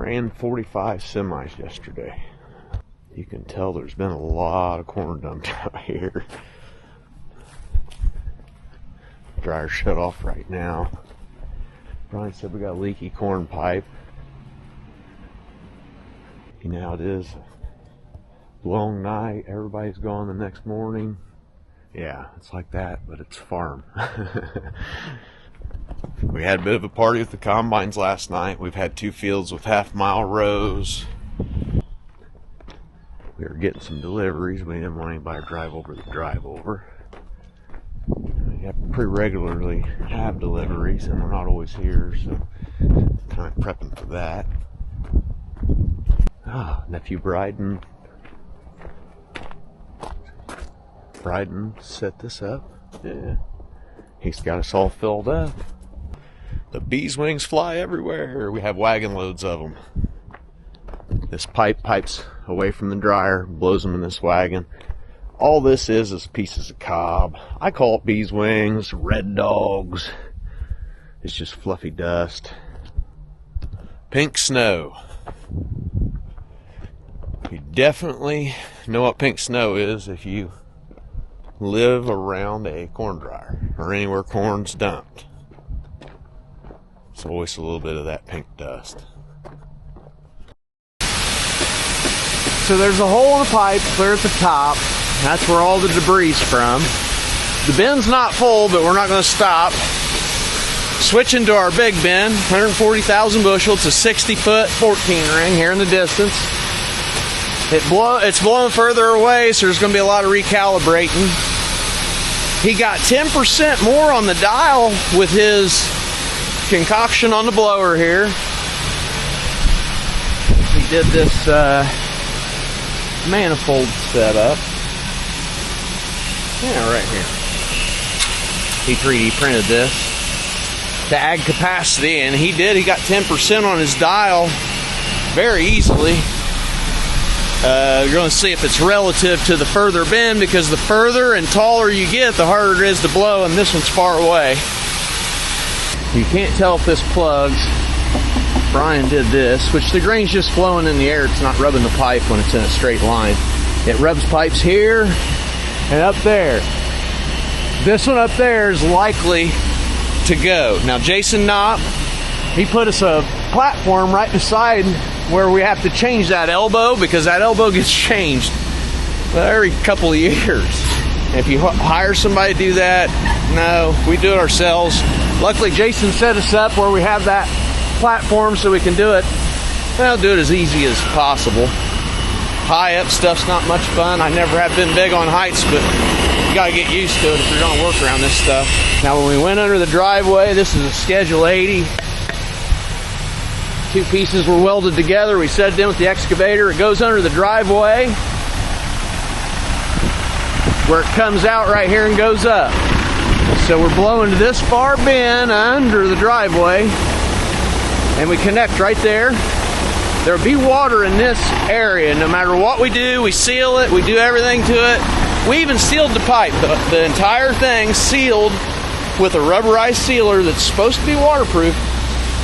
ran 45 semis yesterday. You can tell there's been a lot of corn dumped out here. Dryer shut off right now. Brian said we got a leaky corn pipe. You know how it is. Long night, everybody's gone the next morning. Yeah, it's like that, but it's farm. We had a bit of a party with the combines last night. We've had 2 fields with half-mile rows. We were getting some deliveries. We didn't want anybody to drive over the drive-over. We pretty regularly have deliveries, and we're not always here, so kind of prepping for that. Nephew Bryden set this up. Yeah, he's got us all filled up. The bees' wings fly everywhere. We have wagon loads of them. This pipes away from the dryer, blows them in this wagon. All this is pieces of cob. I call it bees' wings, red dogs. It's just fluffy dust. Pink snow. You definitely know what pink snow is if you live around a corn dryer or anywhere corn's dumped. It's always a little bit of that pink dust. So there's a hole in the pipe clear at the top. That's where all the debris is from. The bin's not full, but we're not going to stop. Switching to our big bin, 140,000 bushel. It's a 60-foot 14 ring here in the distance. It's blowing further away, so there's going to be a lot of recalibrating. He got 10% more on the dial with his concoction on the blower here. He did this manifold setup. Yeah, right here. He 3D printed this to add capacity, and he did. He got 10% on his dial very easily. You're going to see if it's relative to the further bin, because the further and taller you get, the harder it is to blow, and this one's far away. You can't tell if this plugs. Brian did this, which the grain's just flowing in the air. It's not rubbing the pipe when it's in a straight line. It rubs pipes here and up there. This one up there is likely to go. Now, Jason Knopp, he put us a platform right beside where we have to change that elbow, because that elbow gets changed every couple of years. And if you hire somebody to do that, no, we do it ourselves. Luckily, Jason set us up where we have that platform so we can do it. Well, do it as easy as possible. High up stuff's not much fun. I never have been big on heights, but you gotta get used to it if you're gonna work around this stuff. Now, when we went under the driveway, this is a Schedule 80. 2 pieces were welded together. We set it in with the excavator. It goes under the driveway, where it comes out right here and goes up. So we're blowing to this far bin under the driveway, and we connect right there. There'll be water in this area. No matter what we do, we seal it, we do everything to it. We even sealed the pipe, the entire thing sealed with a rubberized sealer that's supposed to be waterproof.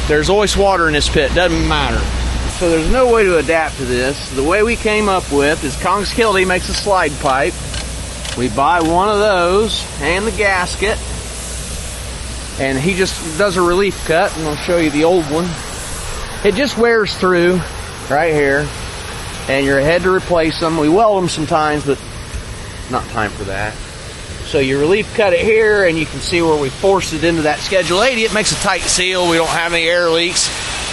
There's always water in this pit, doesn't matter. So there's no way to adapt to this. The way we came up with is Kongs makes a slide pipe. We buy one of those and the gasket, and he just does a relief cut, and I'll show you the old one. It just wears through right here, and you're ahead to replace them. We weld them sometimes, but not time for that. So you relief cut it here, and you can see where we forced it into that Schedule 80. It makes a tight seal. We don't have any air leaks.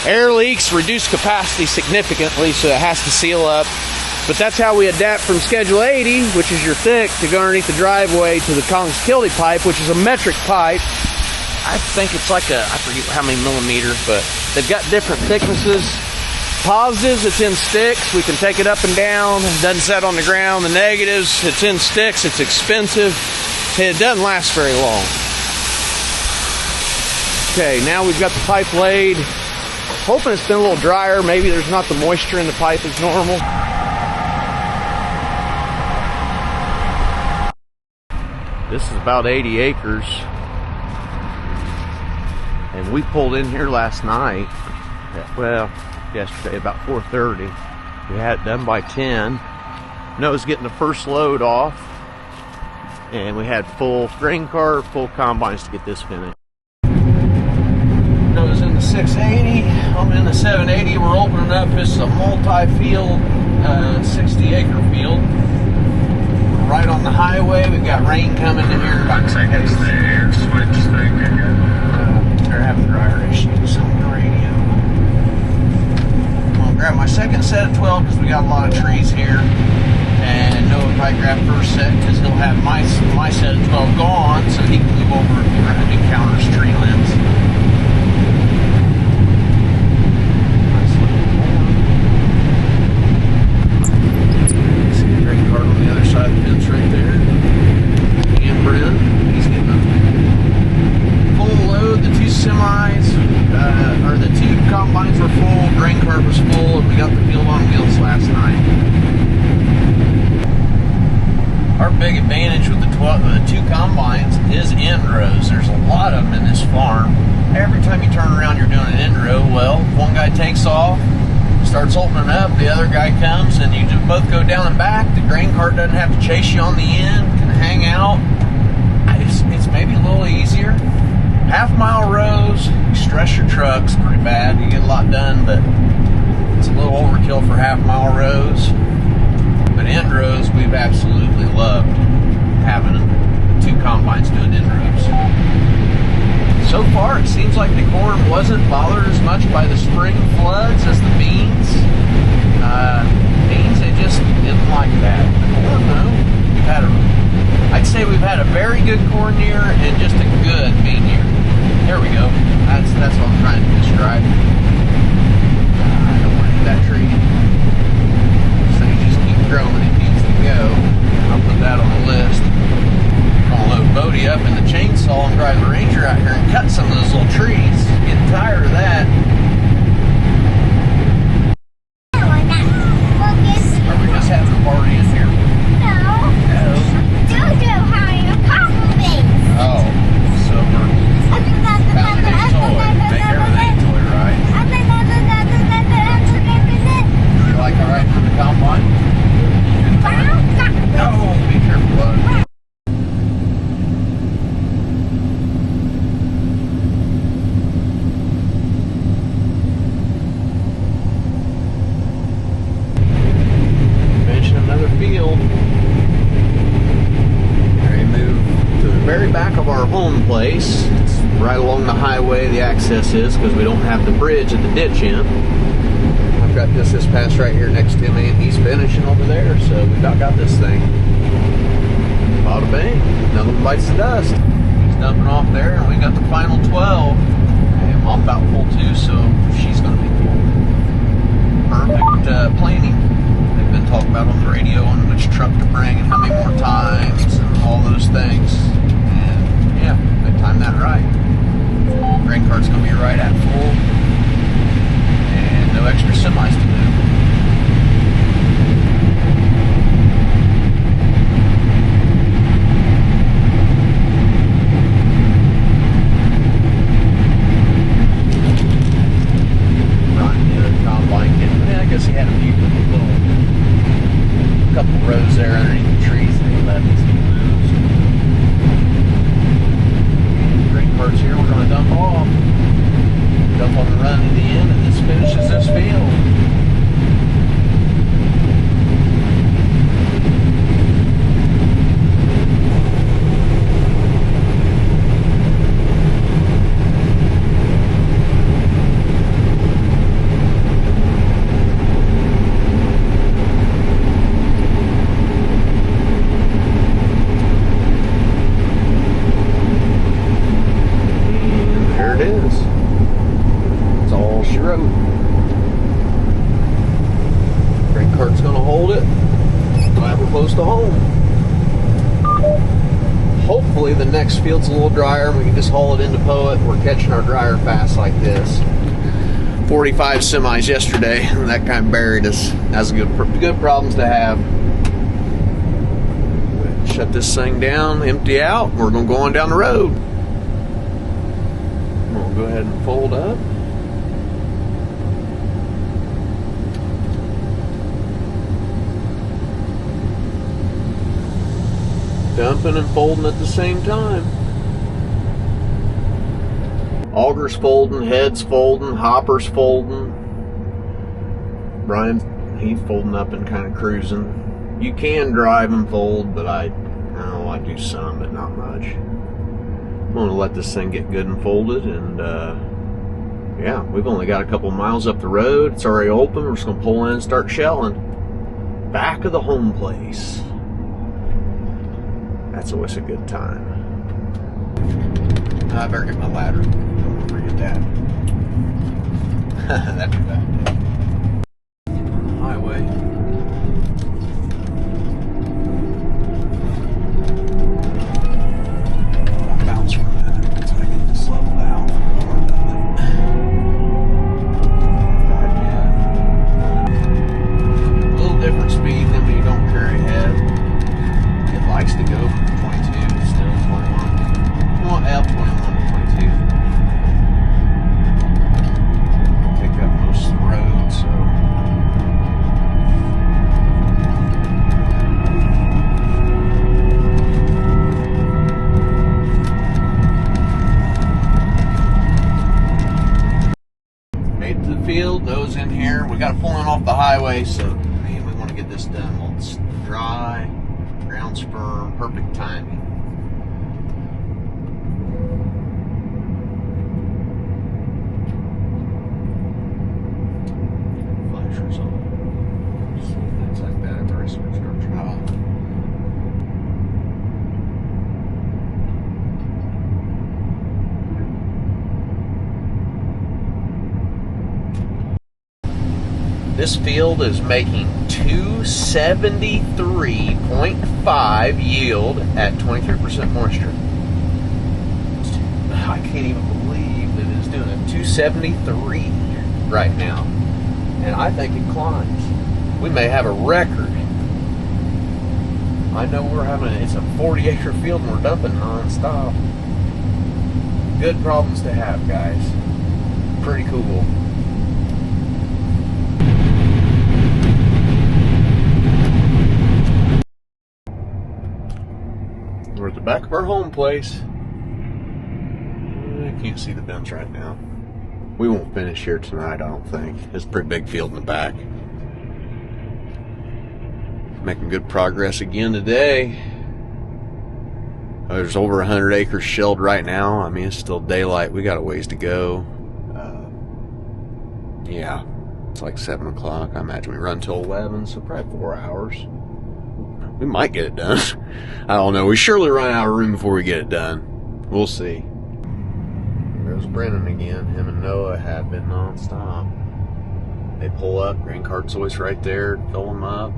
Air leaks reduce capacity significantly, so it has to seal up. But that's how we adapt from Schedule 80, which is your thick, to go underneath the driveway, to the Kongs pipe, which is a metric pipe. I think it's like I forget how many millimeters, but they've got different thicknesses. Positives, it's in sticks. We can take it up and down. It doesn't set on the ground. The negatives, it's in sticks. It's expensive. And it doesn't last very long. Okay, now we've got the pipe laid. Hoping it's been a little drier. Maybe there's not the moisture in the pipe as normal. This is about 80 acres. And we pulled in here last night. Well, yesterday about 4:30. We had it done by 10. Noah was getting the first load off, and we had full grain cart, full combines to get this finished. Noah's in the 680. I'm in the 780. We're opening up. This is a multi-field, 60-acre field. We're right on the highway. We've got rain coming in here. About to say, it's the air switch thing again. They're having dryer issues on the radio. I'm gonna grab my second set of 12 because we got a lot of trees here. And Noah probably grab first set because he'll have my set of 12 gone, so he can move over and encounter his tree limbs. See the grain cart on the other side of the fence right there. And Brent, he's getting a full load. The two semis, or the two combines were full, grain cart was full, and we got the field on wheels last night. Our big advantage with the two combines is end rows. There's a lot of them in this farm. Every time you turn around, you're doing an end row. Well, one guy takes off, starts opening up, the other guy comes, and you just both go down and back. The grain cart doesn't have to chase you on the end, can hang out. It's maybe a little easier. Half-mile rows, you stress your trucks pretty bad. You get a lot done, but it's a little overkill for half-mile rows. But end rows, we've absolutely loved having two combines doing end rows. So far, it seems like the corn wasn't bothered as much by the spring floods as the beans. Beans, they just didn't like that. The corn, though, I'd say we've had a very good corn year and just a good bean year. There we go. That's what I'm trying to describe. I don't want to hit that tree. Growing, it needs to go. I'll put that on the list. I'm gonna load Bodie up in the chainsaw and drive the Ranger out here and cut some of those little trees. Getting tired of that. Are we just having a party in here? No. Jojo having a party. Oh, so we're found a new toy. Make everything a toy, right? You like all right for the combine? No, be careful, bud. Mention another field. We move to the very back of our home place. It's right along the highway, the access is, because we don't have the bridge at the ditch end. I've got this pass right here next to me, and he's finishing over there, so we've about got this thing. Bada bang, another one bites the dust. He's dumping off there, and we got the final 12. And I'm about full too, so she's going to be full. Perfect planning. They've been talking about on the radio on which truck to bring and how many more times and all those things. And yeah, they timed that right. Grain cart's going to be right at full. No extra semis to move. Ron did a combine kit. I guess he had a few couple rows there underneath the trees that he left his moves. Grain carts here, we're going to dump off. Dump on the run to the end, and this finishes this field. And there it is. That's all she wrote. Grain cart's gonna hold it. We'll have her close to home. Hopefully the next field's a little drier and we can just haul it into Poet. We're catching our dryer fast like this. 45 semis yesterday, and that kind of buried us. That's good problems to have. Shut this thing down, empty out. We're gonna go on down the road. We'll go ahead and fold up. dumping and folding at the same time. Augers folding, heads folding, hoppers folding. Brian, he's folding up and kind of cruising. You can drive and fold, but I do some, but not much. I'm going to let this thing get good and folded, and yeah, we've only got a couple miles up the road. It's already open. We're just going to pull in and start shelling. Back of the home place. That's always a good time. I better get my ladder. Don't forget that. That'd be bad. Highway. I'll bounce for a minute until I get this leveled out. A little different speed than when you don't carry ahead. It likes to go from 22 to still 21. Well, F 21 to 22. Take up most of the road, so. Made it to the field, nose in here. We got to pull in off the highway, so man, we want to get this done while it's dry, ground's firm, perfect timing. Flashers on. Things like that. The rest of it starts off. This field is making 273.5 yield at 23% moisture. I can't even believe that it's doing a 273 right now. And I think it climbs. We may have a record. I know it's a 40-acre field and we're dumping non-stop. Good problems to have, guys. Pretty cool. We're at the back of our home place. I can't see the bends right now. We won't finish here tonight, I don't think. It's a pretty big field in the back. Making good progress again today. There's over 100 acres shelled right now. I mean, it's still daylight. We got a ways to go. Yeah, it's like 7 o'clock. I imagine we run till 11, so probably 4 hours. We might get it done. I don't know. We surely run out of room before we get it done. We'll see. There's Brennan again. Him and Noah have been non-stop. They pull up. Grain cart's always right there. Fill them up.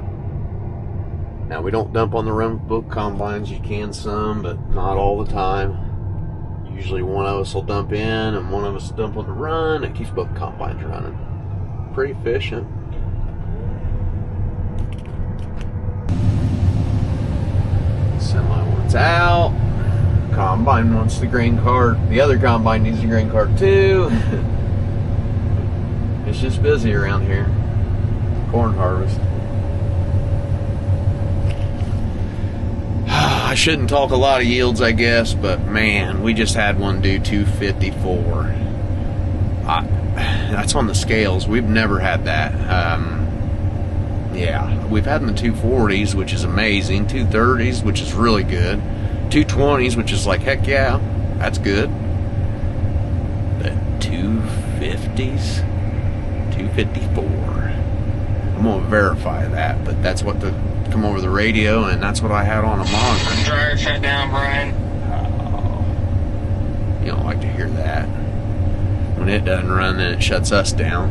Now, we don't dump on the run book combines. You can some, but not all the time. Usually one of us will dump in and one of us will dump on the run. It keeps both combines running. Pretty efficient. Semi wants out. Combine wants the grain cart. The other combine needs the grain cart too. It's just busy around here. Corn harvest. I shouldn't talk a lot of yields, I guess, but man, we just had one do 254. That's on the scales. We've never had that. Yeah, we've had in the 240s, which is amazing, 230s, which is really good, 220s, which is like, heck yeah, that's good. But 250s, 254. I'm going to verify that, but that's what come over the radio, and that's what I had on a monitor. Dryer shut down, Brian. Oh, you don't like to hear that. When it doesn't run, then it shuts us down.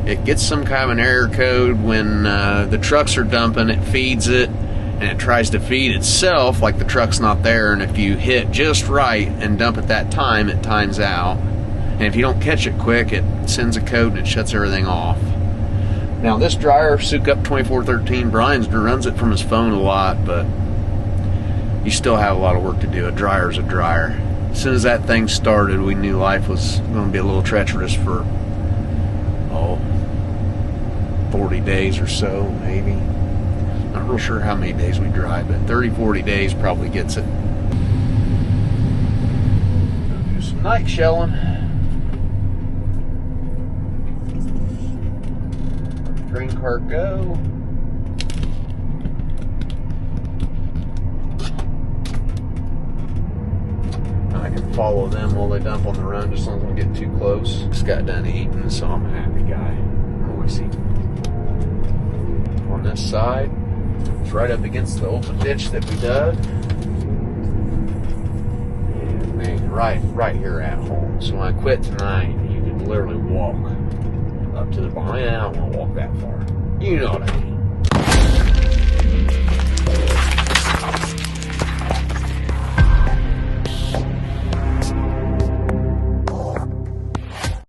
It gets some kind of an error code when the trucks are dumping. It feeds it, and it tries to feed itself like the truck's not there. And if you hit just right and dump at that time, it times out. And if you don't catch it quick, it sends a code and it shuts everything off. Now this dryer, Sukup 2413, Brian runs it from his phone a lot, but you still have a lot of work to do. A dryer's a dryer. As soon as that thing started, we knew life was going to be a little treacherous for 40 days or so, maybe. Not real sure how many days we drive, but 30, 40 days probably gets it. Do some night shelling. Grain cart go. I can follow them while they dump on the run, just as long as I don't get too close. Just got done eating, so I'm a happy guy. Always eat. On this side, it's right up against the open ditch that we dug. And man, right here at home. So when I quit tonight, you can literally walk up to the barn. I don't want to walk that far. You know what I mean.